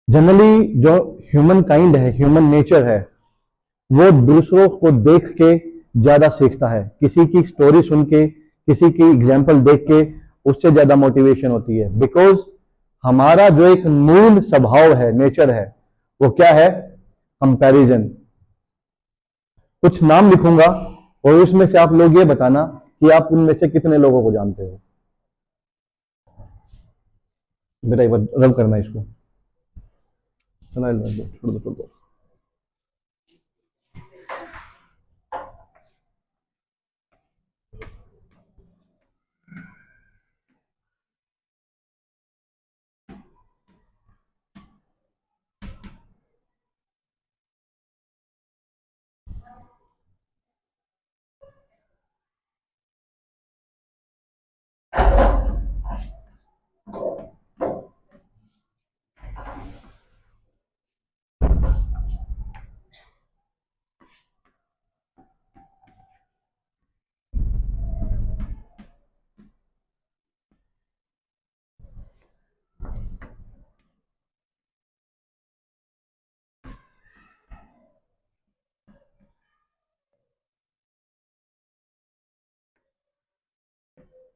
Generally जो human kind है, human nature है, वो दूसरों को देख के ज्यादा सीखता है। किसी की स्टोरी सुन के, किसी की एग्जाम्पल देख के उससे ज्यादा मोटिवेशन होती है। बिकॉज हमारा जो एक मूल स्वभाव है, नेचर है, वो क्या है? कंपैरिजन। कुछ नाम लिखूंगा और उसमें से आप लोग ये बताना कि आप उनमें से कितने लोगों को जानते हो। बेटा एक बार रब करना इसको। चला छोड़ दो छोड़ दो।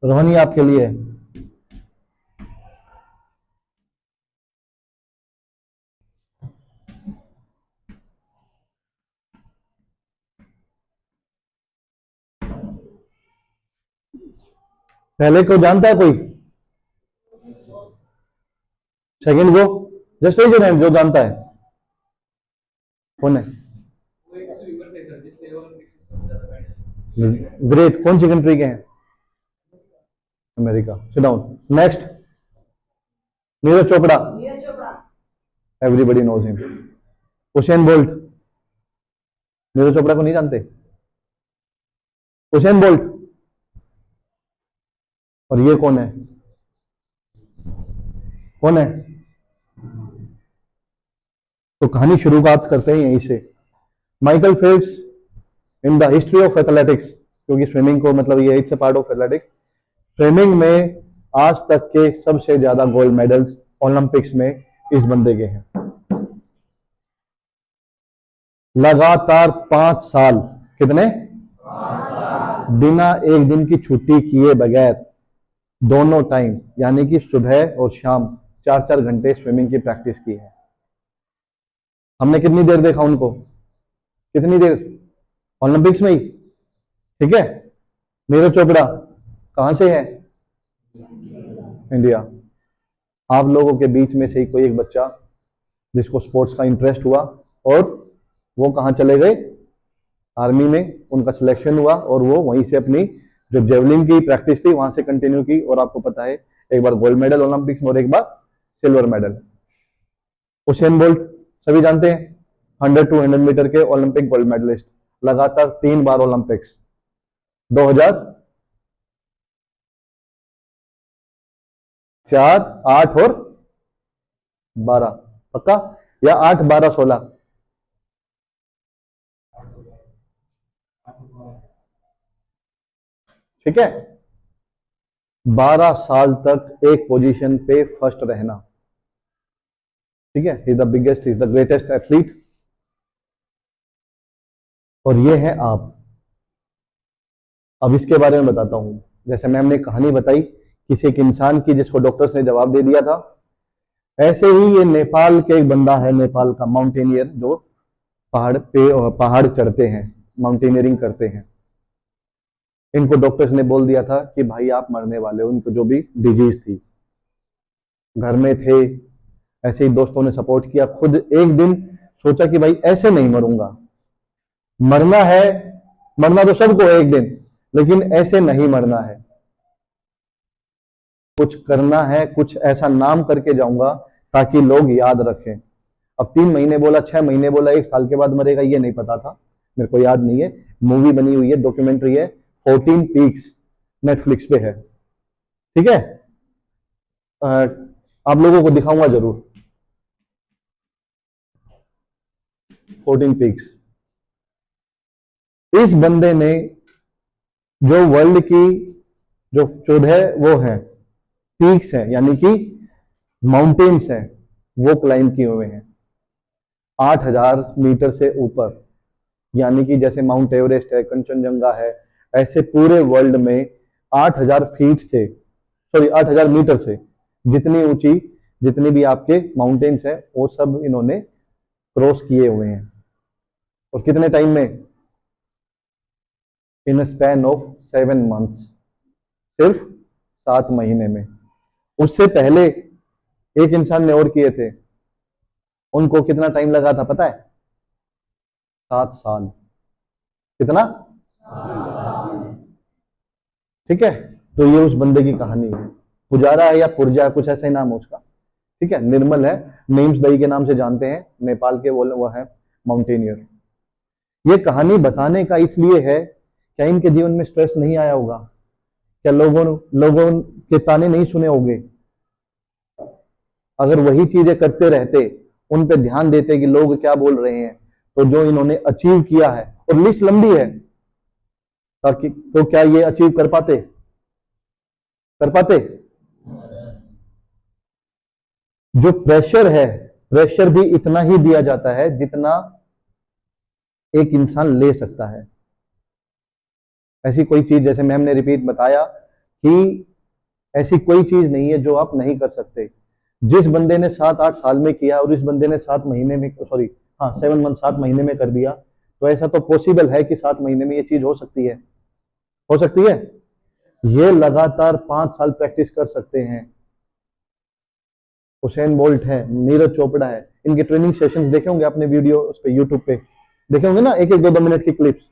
रोहनी आपके लिए है। पहले को जानता है कोई? सेकंड को जस्ट रेज योर हैंड जो जानता है। कौन है? ग्रेट। कौन सी कंट्री के हैं? America. Sit down. Next, Neeraj Chopra. Everybody knows him. Usain Bolt. Neeraj Chopra को नहीं जानते? Usain Bolt. और ये कौन है? कौन है? तो कहानी शुरुआत करते हैं यहीं से। Michael Phelps in the history of athletics, क्योंकि स्विमिंग को मतलब ये it's a part of athletics. Swimming में आज तक के सबसे ज्यादा गोल्ड मेडल्स ओलंपिक्स में इस बंदे के हैं। लगातार 5 साल। कितने? 5 साल। बिना एक दिन की छुट्टी किए बगैर दोनों टाइम, यानी कि सुबह और शाम 4-4 घंटे स्विमिंग की प्रैक्टिस की है। हमने कितनी देर देखा उनको? कितनी देर? ओलंपिक्स में ही। ठीक है। नीरज चोपड़ा कहां से है? इंडिया। आप लोगों के बीच में से ही कोई एक बच्चा जिसको स्पोर्ट्स का इंटरेस्ट हुआ और वो कहां चले गए? आर्मी में। उनका सिलेक्शन हुआ और वो वहीं से अपनी जो जेवलिन की प्रैक्टिस थी वहां से कंटिन्यू की। और आपको पता है, एक बार गोल्ड मेडल ओलंपिक्स में और एक बार सिल्वर मेडल। उसेन बोल्ट सभी जानते हैं, 100-200 मीटर के ओलंपिक गोल्ड मेडलिस्ट। लगातार 3 बार ओलंपिक्स। 2004, 8 और 12। पक्का? या 8, 12, 16? ठीक है। 12 साल तक एक पोजीशन पे फर्स्ट रहना। ठीक है। He is the biggest, he is the greatest athlete. और ये है आप। अब इसके बारे में बताता हूं। जैसे मैम ने कहानी बताई किसी एक इंसान की जिसको डॉक्टर्स ने जवाब दे दिया था, ऐसे ही ये नेपाल के एक बंदा है, नेपाल का माउंटेनियर, जो पहाड़ चढ़ते हैं, माउंटेनियरिंग करते हैं। इनको डॉक्टर्स ने बोल दिया था कि भाई आप मरने वाले हो। इनको जो भी डिजीज थी, घर में थे, ऐसे ही दोस्तों ने सपोर्ट किया। खुद एक दिन सोचा कि भाई ऐसे नहीं मरूंगा, मरना है, मरना तो सबको है एक दिन, लेकिन ऐसे नहीं मरना है, कुछ करना है, कुछ ऐसा नाम करके जाऊंगा ताकि लोग याद रखें। अब 3 महीने बोला, 6 महीने बोला, 1 साल के बाद मरेगा, ये नहीं पता था, मेरे को याद नहीं है। मूवी बनी हुई है, डॉक्यूमेंट्री है, 14 पीक्स, नेटफ्लिक्स पे है। ठीक है। आप लोगों को दिखाऊंगा जरूर। 14 पीक्स। इस बंदे ने जो वर्ल्ड की जो 14 वो है पीक्स है, यानी कि माउंटेन्स है, वो क्लाइंब किए हुए हैं 8,000 मीटर से ऊपर। यानी कि जैसे माउंट एवरेस्ट है, कंचनजंगा है, ऐसे पूरे वर्ल्ड में 8,000 फीट से, सॉरी 8,000 मीटर से जितनी ऊंची जितनी भी आपके माउंटेन्स है वो सब इन्होंने क्रॉस किए हुए हैं। और कितने टाइम में? इन स्पैन ऑफ 7 मंथ्स, सिर्फ 7 महीने में। उससे पहले एक इंसान ने और किए थे, उनको कितना टाइम लगा था पता है? 7 साल। कितना? ठीक है, तो ये उस बंदे की कहानी है। पुजारा है या पुरजा, कुछ ऐसा ही नाम है उसका। ठीक है, निर्मल है, नीम्स दई के नाम से जानते हैं, नेपाल के वो है माउंटेनियर। ये कहानी बताने का इसलिए है, क्या इनके जीवन में स्ट्रेस नहीं आया होगा? क्या लोगों के ताने नहीं सुने होंगे? अगर वही चीजें करते रहते, उन पे ध्यान देते कि लोग क्या बोल रहे हैं, तो जो इन्होंने अचीव किया है, और लिस्ट लंबी है, ताकि तो क्या ये अचीव कर पाते? कर पाते? जो प्रेशर है, प्रेशर भी इतना ही दिया जाता है जितना एक इंसान ले सकता है। ऐसी कोई चीज, जैसे मैम ने रिपीट बताया कि ऐसी कोई चीज नहीं है जो आप नहीं कर सकते। जिस बंदे ने 7-8 साल में किया और इस बंदे ने 7 महीने में, सॉरी हाँ 7 मंथ 7 महीने में कर दिया, तो ऐसा तो पॉसिबल है कि 7 महीने में ये चीज हो सकती है। हो सकती है। ये लगातार 5 साल प्रैक्टिस कर सकते हैं। हुसैन बोल्ट है, नीरज चोपड़ा है, इनके ट्रेनिंग सेशंस देखे होंगे आपने, वीडियो उस पे यूट्यूब पे देखे होंगे ना, एक एक 2-2 मिनट की क्लिप्स।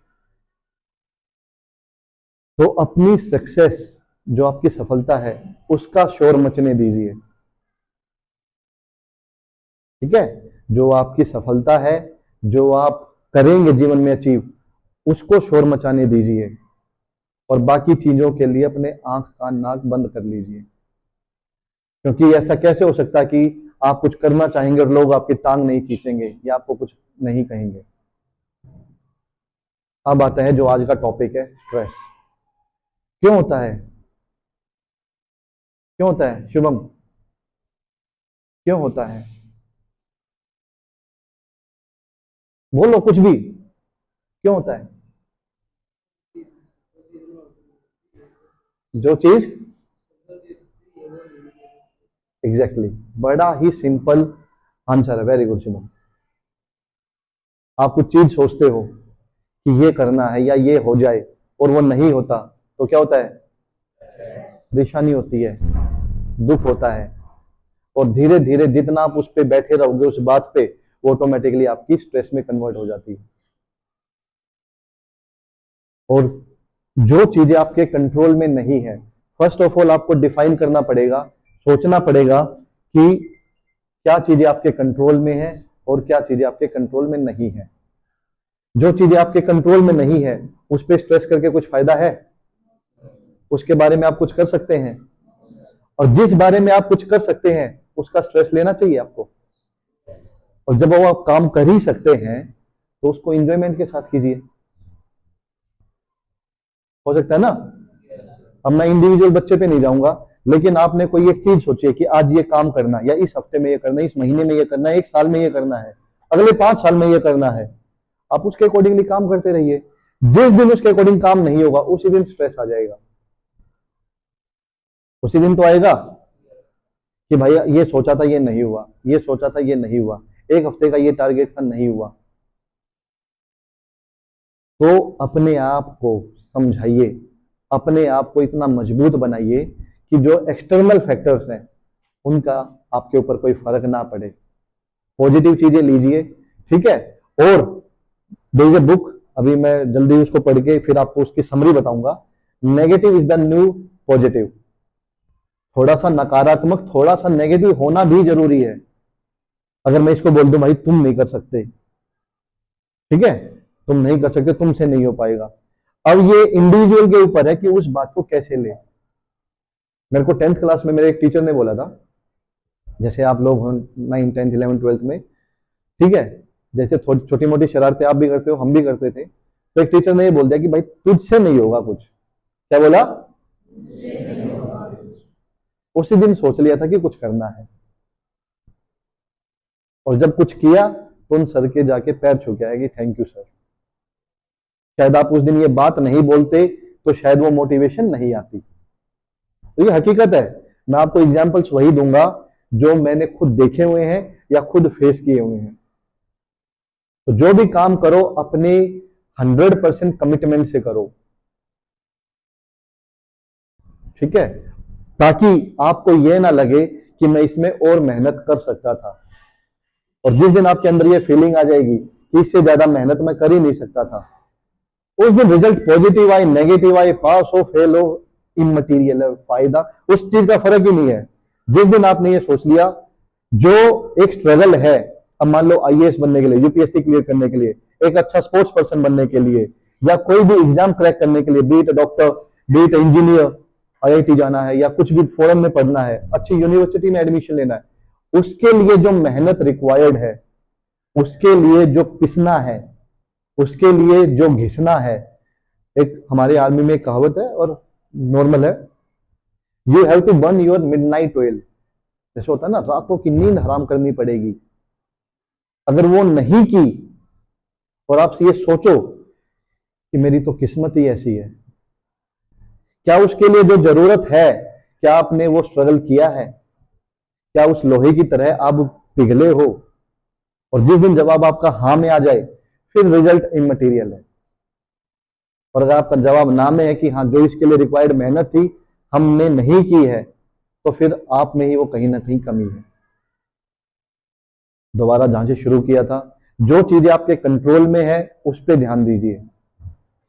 तो अपनी सक्सेस, जो आपकी सफलता है, उसका शोर मचने दीजिए। ठीक है, जो आपकी सफलता है, जो आप करेंगे जीवन में अचीव, उसको शोर मचाने दीजिए, और बाकी चीजों के लिए अपने आंख कान नाक बंद कर लीजिए। क्योंकि ऐसा कैसे हो सकता है कि आप कुछ करना चाहेंगे और लोग आपकी टांग नहीं खींचेंगे या आपको कुछ नहीं कहेंगे। अब आता है जो आज का टॉपिक है, स्ट्रेस। क्यों होता है? क्यों होता है शुभम? क्यों होता है? बोलो कुछ भी, क्यों होता है? जो चीज, एग्जैक्टली, बड़ा ही सिंपल आंसर है। Very good Shubham. आप कुछ चीज सोचते हो कि ये करना है या ये हो जाए, और वो नहीं होता, तो क्या होता है? परेशानी होती है, दुख होता है, और धीरे धीरे जितना आप उस पर बैठे रहोगे उस बात पे, वो ऑटोमेटिकली आपकी स्ट्रेस में कन्वर्ट हो जाती है। और जो चीजें आपके कंट्रोल में नहीं है, फर्स्ट ऑफ ऑल आपको डिफाइन करना पड़ेगा, सोचना पड़ेगा कि क्या चीजें आपके कंट्रोल में है और क्या चीजें आपके कंट्रोल में नहीं है। जो चीजें आपके कंट्रोल में नहीं है, उस पर स्ट्रेस करके कुछ फायदा है? उसके बारे में आप कुछ कर सकते हैं, और जिस बारे में आप कुछ कर सकते हैं उसका स्ट्रेस लेना चाहिए आपको। और जब वो आप काम कर ही सकते हैं, तो उसको एंजॉयमेंट के साथ कीजिए। हो सकता है ना? अब मैं इंडिविजुअल बच्चे पे नहीं जाऊंगा, लेकिन आपने कोई एक चीज सोची है कि आज ये काम करना, या इस हफ्ते में ये करना है, इस महीने में ये करना है, 1 साल में ये करना है, अगले 5 साल में ये करना है। आप उसके अकॉर्डिंगली काम करते रहिए। जिस दिन उसके अकॉर्डिंग काम नहीं होगा, उसी दिन स्ट्रेस आ जाएगा। उसी दिन तो आएगा कि भाई ये सोचा था ये नहीं हुआ, ये सोचा था ये नहीं हुआ, 1 हफ्ते का ये टारगेट था नहीं हुआ। तो अपने आप को समझाइए, अपने आप को इतना मजबूत बनाइए कि जो एक्सटर्नल फैक्टर्स हैं उनका आपके ऊपर कोई फर्क ना पड़े। पॉजिटिव चीजें लीजिए। ठीक है, और देयर इज अ बुक, अभी मैं जल्दी उसको पढ़ के फिर आपको उसकी समरी बताऊंगा। Negative is the new positive. थोड़ा सा नकारात्मक, थोड़ा सा नेगेटिव होना भी जरूरी है। अगर मैं इसको बोल दूं भाई तुम नहीं कर सकते, ठीक है, तुम नहीं कर सकते, तुमसे नहीं हो पाएगा, अब ये इंडिविजुअल के ऊपर है कि उस बात को कैसे ले। मेरे को 10th क्लास में मेरे एक टीचर ने बोला था, जैसे आप लोग हो 9, 10, 11, 12 में, ठीक है, जैसे छोटी मोटी शरारतें आप भी करते हो, हम भी करते थे, तो एक टीचर ने ये बोल दिया कि भाई तुझसे नहीं होगा कुछ। क्या बोला? उसी दिन सोच लिया था कि कुछ करना है। और जब कुछ किया तो उन सर के जाके पैर छू के आएगी, थैंक यू सर। शायद आप उस दिन ये बात नहीं बोलते तो शायद वो मोटिवेशन नहीं आती। तो ये हकीकत है। मैं आपको एग्जांपल्स वही दूंगा जो मैंने खुद देखे हुए हैं या खुद फेस किए हुए हैं। तो जो भी काम करो अपने 100% कमिटमेंट से करो, ठीक है, ताकि आपको यह ना लगे कि मैं इसमें और मेहनत कर सकता था। और जिस दिन आपके अंदर ये फीलिंग आ जाएगी कि इससे ज्यादा मेहनत मैं कर ही नहीं सकता था, उस दिन रिजल्ट पॉजिटिव आए नेगेटिव आए, पास हो फेल हो, इममटीरियल है, फायदा उस चीज का फर्क ही नहीं है। जिस दिन आपने ये सोच लिया, जो एक स्ट्रगल है, अब मान लो आईएएस बनने के लिए, यूपीएससी क्लियर करने के लिए, एक अच्छा स्पोर्ट्स पर्सन बनने के लिए, या कोई भी एग्जाम क्रैक करने के लिए, beat doctor, beat engineer, IIT जाना है या कुछ भी फॉरेन में पढ़ना है, अच्छी यूनिवर्सिटी में एडमिशन लेना है, उसके लिए जो मेहनत रिक्वायर्ड है, उसके लिए जो पिसना है, उसके लिए जो घिसना है, एक हमारे आर्मी में एक कहावत है और नॉर्मल है, you have to burn your midnight oil. जैसे होता है ना, रातों की नींद हराम करनी पड़ेगी। अगर वो नहीं की और आप ये सोचो कि मेरी तो किस्मत ही ऐसी है, क्या उसके लिए जो जरूरत है, क्या आपने वो स्ट्रगल किया है? क्या उस लोहे की तरह आप पिघले हो? और जिस दिन जवाब आपका हाँ में आ जाए, फिर रिजल्ट इममटीरियल है। और अगर आपका जवाब ना में है कि हाँ, जो इसके लिए रिक्वायर्ड मेहनत थी हमने नहीं की है, तो फिर आप में ही वो कहीं ना कहीं कमी है। दोबारा जहां से शुरू किया था, जो चीजें आपके कंट्रोल में है उस पर ध्यान दीजिए।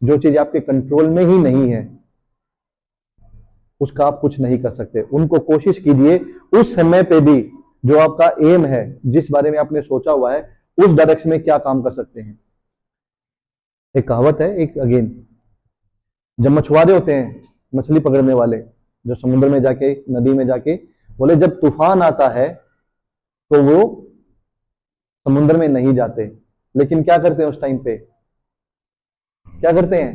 जो चीजें आपके कंट्रोल में ही नहीं है उसका आप कुछ नहीं कर सकते। उनको कोशिश कीजिए उस समय पे भी, जो आपका एम है, जिस बारे में आपने सोचा हुआ है, उस डायरेक्शन में क्या काम कर सकते हैं। एक कहावत है, एक अगेन, जब मछुआरे होते हैं, मछली पकड़ने वाले, जो समुद्र में जाके, नदी में जाके, बोले जब तूफान आता है तो वो समुद्र में नहीं जाते, लेकिन क्या करते हैं उस टाइम पे? क्या करते हैं?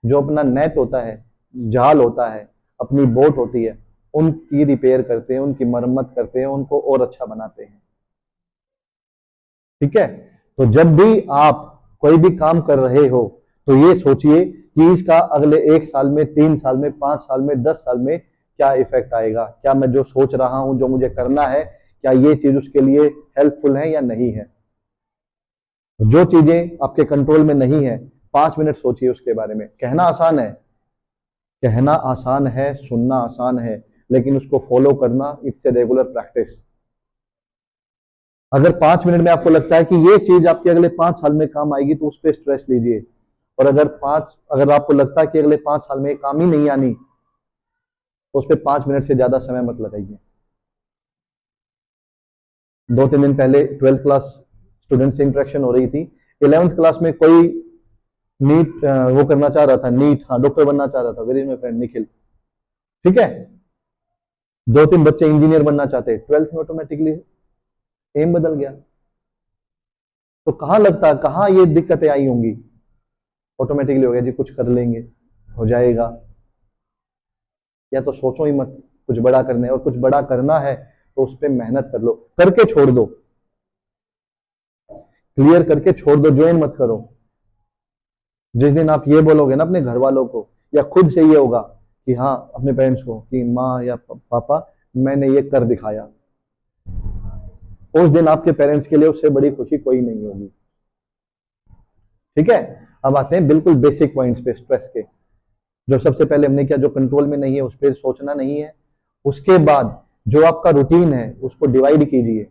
जो अपना नेट होता है, जाल होता है, अपनी बोट होती है, उनकी रिपेयर करते हैं, उनकी मरम्मत करते हैं, उनको और अच्छा बनाते हैं। ठीक है? तो जब भी आप कोई भी काम कर रहे हो तो ये सोचिए कि इसका अगले 1 साल में, 3 साल में, 5 साल में, 10 साल में क्या इफेक्ट आएगा। क्या मैं जो सोच रहा हूं, जो मुझे करना है, क्या ये चीज उसके लिए हेल्पफुल है या नहीं है। जो चीजें आपके कंट्रोल में नहीं है, 5 मिनट सोचिए उसके बारे में। कहना आसान है, कहना आसान है, सुनना आसान है, लेकिन उसको फॉलो करना, इट्स ए रेगुलर प्रैक्टिस। अगर 5 मिनट में आपको लगता है कि ये चीज आपके अगले 5 साल में काम आएगी, तो उस पर स्ट्रेस लीजिए। और अगर आपको लगता है कि अगले 5 साल में काम ही नहीं आनी, तो उस पर 5 मिनट से ज्यादा समय मत लगाइए। 2-3 दिन पहले 12th क्लास स्टूडेंट से इंटरेक्शन हो रही थी। 11th क्लास में कोई नीट वो करना चाह रहा था, नीट, हाँ, डॉक्टर बनना चाह रहा था, वेरी माय फ्रेंड निखिल। ठीक है? 2-3 बच्चे इंजीनियर बनना चाहते हैं, 12th में ऑटोमेटिकली एम बदल गया। तो कहां लगता है, कहां ये दिक्कतें आई होंगी? ऑटोमेटिकली हो गया जी, कुछ कर लेंगे, हो जाएगा। या तो सोचो ही मत, कुछ बड़ा करने, और कुछ बड़ा करना है तो उस पर मेहनत कर लो, करके छोड़ दो, क्लियर करके छोड़ दो, ज्वाइन मत करो। जिस दिन आप ये बोलोगे ना अपने घर वालों को, या खुद से ये होगा कि हाँ, अपने पेरेंट्स को, कि माँ या पापा मैंने ये कर दिखाया, उस दिन आपके पेरेंट्स के लिए उससे बड़ी खुशी कोई नहीं होगी। ठीक है? अब आते हैं बिल्कुल बेसिक पॉइंट्स पे स्ट्रेस के। जो सबसे पहले हमने किया, जो कंट्रोल में नहीं है उस पर सोचना नहीं है। उसके बाद जो आपका रूटीन है उसको डिवाइड कीजिए।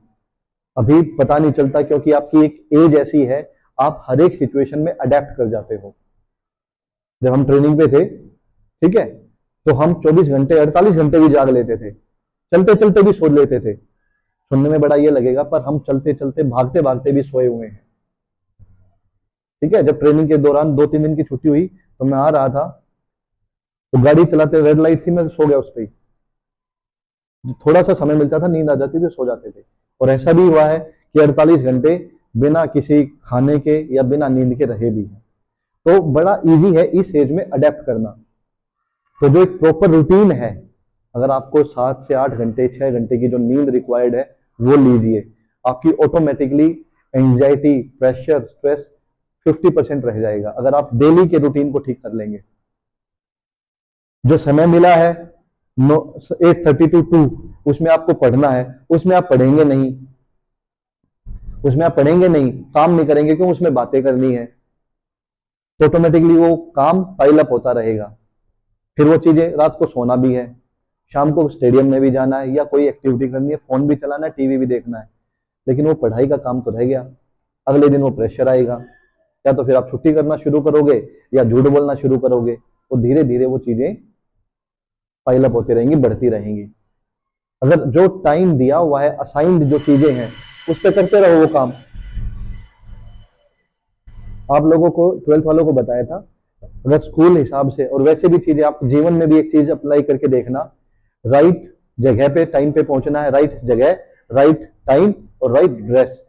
अभी पता नहीं चलता क्योंकि आपकी एक एज ऐसी है, आप हर एक सिचुएशन में अडेप्ट कर जाते हो। जब हम ट्रेनिंग पे थे, ठीक है, तो हम 24 घंटे, 48 घंटे भी जाग लेते थे, चलते चलते भी सो लेते थे। सुनने में बड़ा ये लगेगा, पर हम चलते चलते, भागते भागते भी सोए हुए हैं। ठीक है? जब ट्रेनिंग के दौरान 2-3 दिन की छुट्टी हुई, तो मैं आ रहा था, तो गाड़ी चलाते, रेड लाइट थी, मैं सो गया उस पर। थोड़ा सा समय मिलता था, नींद आ जाती थी, सो जाते थे। और ऐसा भी हुआ है कि 48 घंटे बिना किसी खाने के या बिना नींद के रहे भी हैं। तो बड़ा इजी है इस एज में अडेप्ट करना। तो जो एक प्रॉपर रूटीन है, अगर आपको 7 से 8 घंटे, 6 घंटे की जो नींद रिक्वायर्ड है, वो लीजिए। आपकी ऑटोमेटिकली एंजाइटी, प्रेशर, स्ट्रेस 50% रह जाएगा अगर आप डेली के रूटीन को ठीक कर लेंगे। जो समय मिला है 8:30 to 2, उसमें आपको पढ़ना है, उसमें आप पढ़ेंगे नहीं, काम नहीं करेंगे, क्यों? उसमें बातें करनी है, तो ऑटोमेटिकली वो काम पाइल अप होता रहेगा। फिर वो चीजें, रात को सोना भी है, शाम को स्टेडियम में भी जाना है या कोई एक्टिविटी करनी है, फोन भी चलाना है, टीवी भी देखना है, लेकिन वो पढ़ाई का काम तो रह गया। अगले दिन वो प्रेशर आएगा, या तो फिर आप छुट्टी करना शुरू करोगे या झूठ बोलना शुरू करोगे, तो धीरे धीरे वो चीजें पाइल अप होती रहेंगी, बढ़ती रहेंगी। अगर जो टाइम दिया हुआ है, असाइंड जो चीजें हैं, उस पर करते रहो वो काम। आप लोगों को 12th वालों को बताया था, अगर स्कूल हिसाब से और वैसे भी चीजें आप जीवन में भी एक चीज अप्लाई करके देखना, राइट जगह पे टाइम पे पहुंचना है, राइट जगह, राइट टाइम और राइट ड्रेस।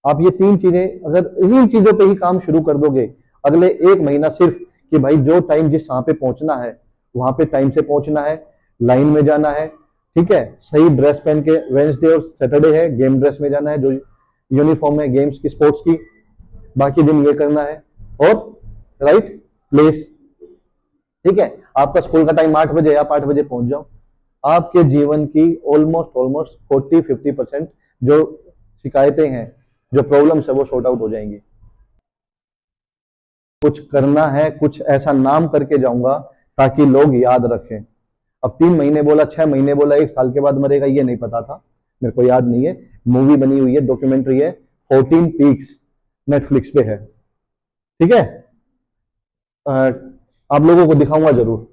आप ये 3 चीजें अगर इन्हीं चीजों पे ही काम शुरू कर दोगे, अगले 1 महीना सिर्फ कि भाई जो टाइम जिस जहां पे पहुंचना है वहां पे टाइम से पहुंचना है, लाइन में जाना है, ठीक है, सही ड्रेस पहन के, वेंसडे और सैटरडे है गेम ड्रेस में जाना है, जो यूनिफॉर्म है गेम्स की, स्पोर्ट्स की, बाकी दिन ये करना है, और राइट प्लेस, ठीक है। आपका स्कूल का टाइम 8 बजे, आप 8 बजे पहुंच जाओ। आपके जीवन की ऑलमोस्ट 40-50% जो शिकायतें हैं, जो प्रॉब्लम्स है, वो सॉर्ट आउट हो जाएंगी। कुछ करना है, कुछ ऐसा नाम करके जाऊंगा ताकि लोग याद रखें। अब 3 महीने बोला, 6 महीने बोला, 1 साल के बाद मरेगा, ये नहीं पता था, मेरे को याद नहीं है। मूवी बनी हुई है, डॉक्यूमेंट्री है, 14 पीक्स, नेटफ्लिक्स पे है, ठीक है। आप लोगों को दिखाऊंगा जरूर,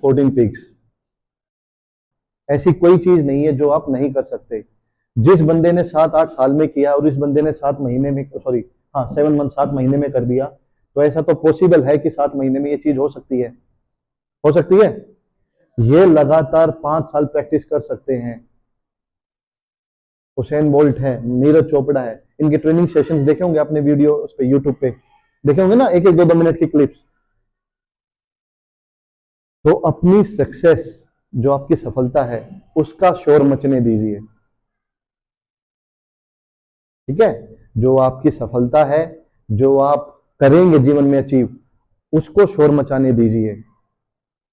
14 पीक्स। ऐसी कोई चीज नहीं है जो आप नहीं कर सकते। जिस बंदे ने 7-8 साल में किया और इस बंदे ने 7 महीने में, सॉरी हाँ 7 मंथ, 7 महीने में कर दिया, तो ऐसा तो पॉसिबल है कि 7 महीने में ये चीज हो सकती है, हो सकती है। ये लगातार 5 साल प्रैक्टिस कर सकते हैं। हुसैन बोल्ट है, नीरज चोपड़ा है, इनके ट्रेनिंग सेशंस देखे होंगे आपने, वीडियो उस पे यूट्यूब पे देखे होंगे ना, 1-1, 2-2 मिनट की क्लिप्स। तो अपनी सक्सेस, जो आपकी सफलता है, उसका शोर मचने दीजिए, ठीक है। जो आपकी सफलता है, जो आप करेंगे जीवन में अचीव, उसको शोर मचाने दीजिए,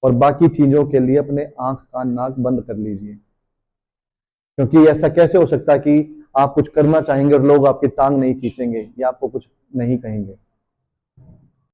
और बाकी चीजों के लिए अपने आंख कान नाक बंद कर लीजिए। क्योंकि ऐसा कैसे हो सकता है कि आप कुछ करना चाहेंगे और लोग आपकी टांग नहीं खींचेंगे या आपको कुछ नहीं कहेंगे।